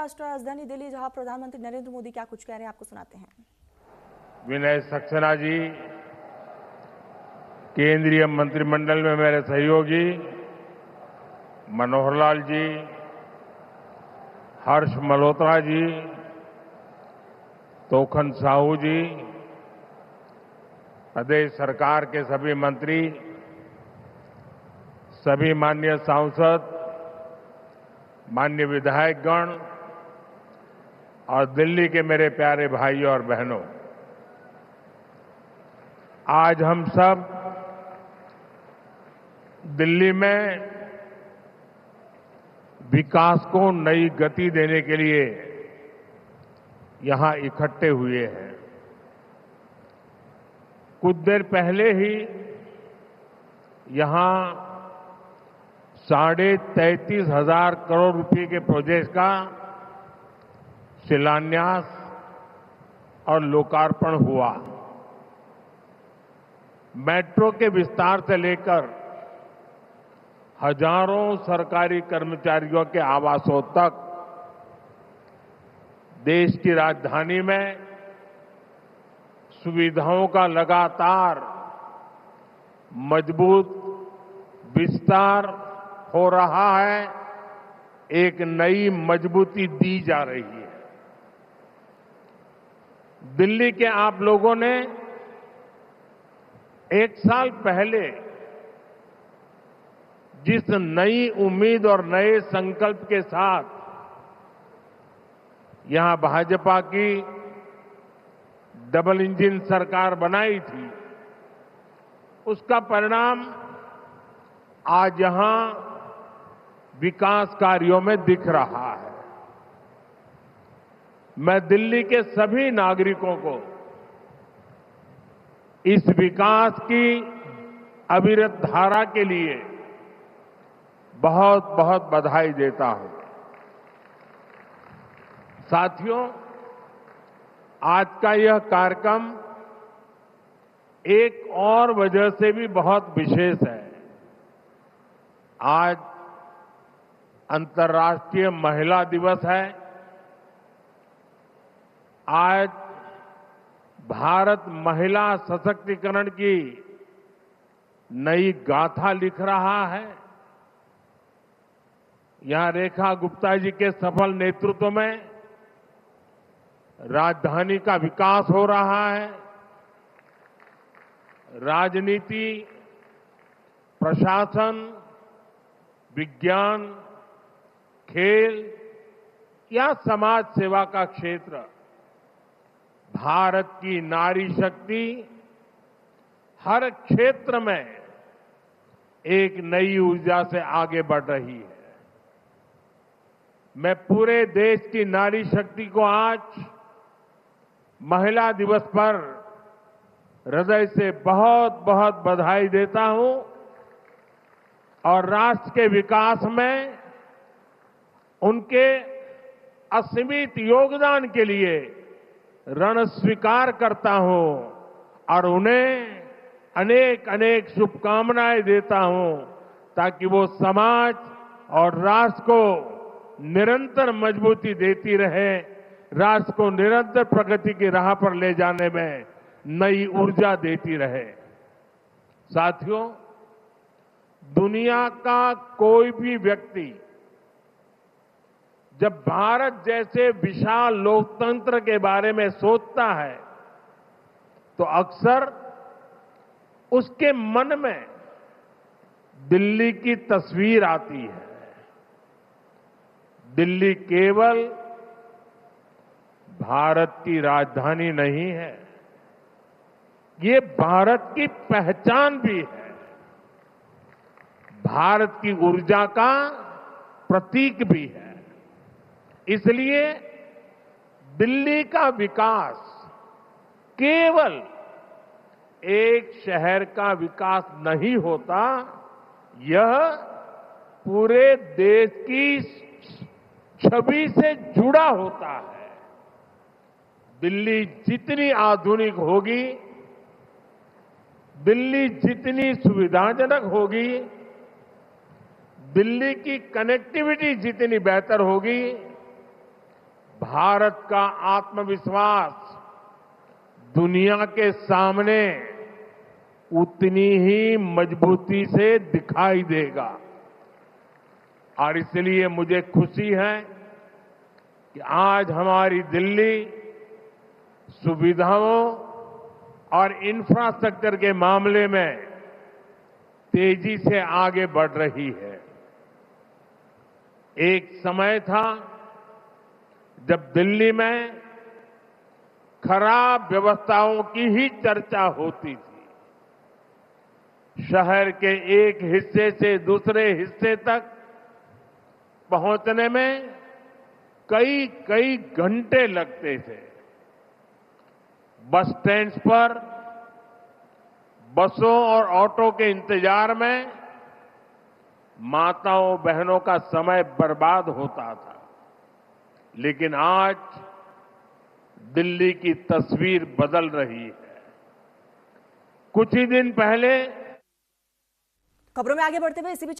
राष्ट्र राजधानी दिल्ली, जहां प्रधानमंत्री नरेंद्र मोदी क्या कुछ कह रहे हैं, आपको सुनाते हैं। विनय सक्सेना जी, केंद्रीय मंत्रिमंडल में मेरे सहयोगी मनोहर लाल जी, हर्ष मल्होत्रा जी, तोखन साहू जी, प्रदेश सरकार के सभी मंत्री, सभी माननीय सांसद, माननीय विधायकगण और दिल्ली के मेरे प्यारे भाइयों और बहनों, आज हम सब दिल्ली में विकास को नई गति देने के लिए यहां इकट्ठे हुए हैं। कुछ देर पहले ही यहां 33,500 करोड़ रुपए के प्रोजेक्ट का शिलान्यास और लोकार्पण हुआ। मेट्रो के विस्तार से लेकर हजारों सरकारी कर्मचारियों के आवासों तक देश की राजधानी में सुविधाओं का लगातार मजबूत विस्तार हो रहा है, एक नई मजबूती दी जा रही है। दिल्ली के आप लोगों ने एक साल पहले जिस नई उम्मीद और नए संकल्प के साथ यहां भाजपा की डबल इंजन सरकार बनाई थी, उसका परिणाम आज यहां विकास कार्यों में दिख रहा है। मैं दिल्ली के सभी नागरिकों को इस विकास की अविरत धारा के लिए बहुत बहुत बधाई देता हूं। साथियों, आज का यह कार्यक्रम एक और वजह से भी बहुत विशेष है। आज अंतर्राष्ट्रीय महिला दिवस है। आज भारत महिला सशक्तिकरण की नई गाथा लिख रहा है। यहां रेखा गुप्ता जी के सफल नेतृत्व में राजधानी का विकास हो रहा है। राजनीति, प्रशासन, विज्ञान, खेल या समाज सेवा का क्षेत्र, भारत की नारी शक्ति हर क्षेत्र में एक नई ऊर्जा से आगे बढ़ रही है। मैं पूरे देश की नारी शक्ति को आज महिला दिवस पर हृदय से बहुत बहुत बधाई देता हूं और राष्ट्र के विकास में उनके असीमित योगदान के लिए ऋण स्वीकार करता हूं और उन्हें अनेक अनेक शुभकामनाएं देता हूं, ताकि वो समाज और राष्ट्र को निरंतर मजबूती देती रहे, राष्ट्र को निरंतर प्रगति की राह पर ले जाने में नई ऊर्जा देती रहे। साथियों, दुनिया का कोई भी व्यक्ति जब भारत जैसे विशाल लोकतंत्र के बारे में सोचता है तो अक्सर उसके मन में दिल्ली की तस्वीर आती है। दिल्ली केवल भारत की राजधानी नहीं है, ये भारत की पहचान भी है, भारत की ऊर्जा का प्रतीक भी है। इसलिए दिल्ली का विकास केवल एक शहर का विकास नहीं होता, यह पूरे देश की छवि से जुड़ा होता है। दिल्ली जितनी आधुनिक होगी, दिल्ली जितनी सुविधाजनक होगी, दिल्ली की कनेक्टिविटी जितनी बेहतर होगी, भारत का आत्मविश्वास दुनिया के सामने उतनी ही मजबूती से दिखाई देगा। और इसलिए मुझे खुशी है कि आज हमारी दिल्ली सुविधाओं और इंफ्रास्ट्रक्चर के मामले में तेजी से आगे बढ़ रही है। एक समय था जब दिल्ली में खराब व्यवस्थाओं की ही चर्चा होती थी। शहर के एक हिस्से से दूसरे हिस्से तक पहुंचने में कई कई घंटे लगते थे। बस स्टैंड्स पर बसों और ऑटो के इंतजार में माताओं बहनों का समय बर्बाद होता था। लेकिन आज दिल्ली की तस्वीर बदल रही है। कुछ ही दिन पहले खबरों में आगे बढ़ते हुए इसी बीच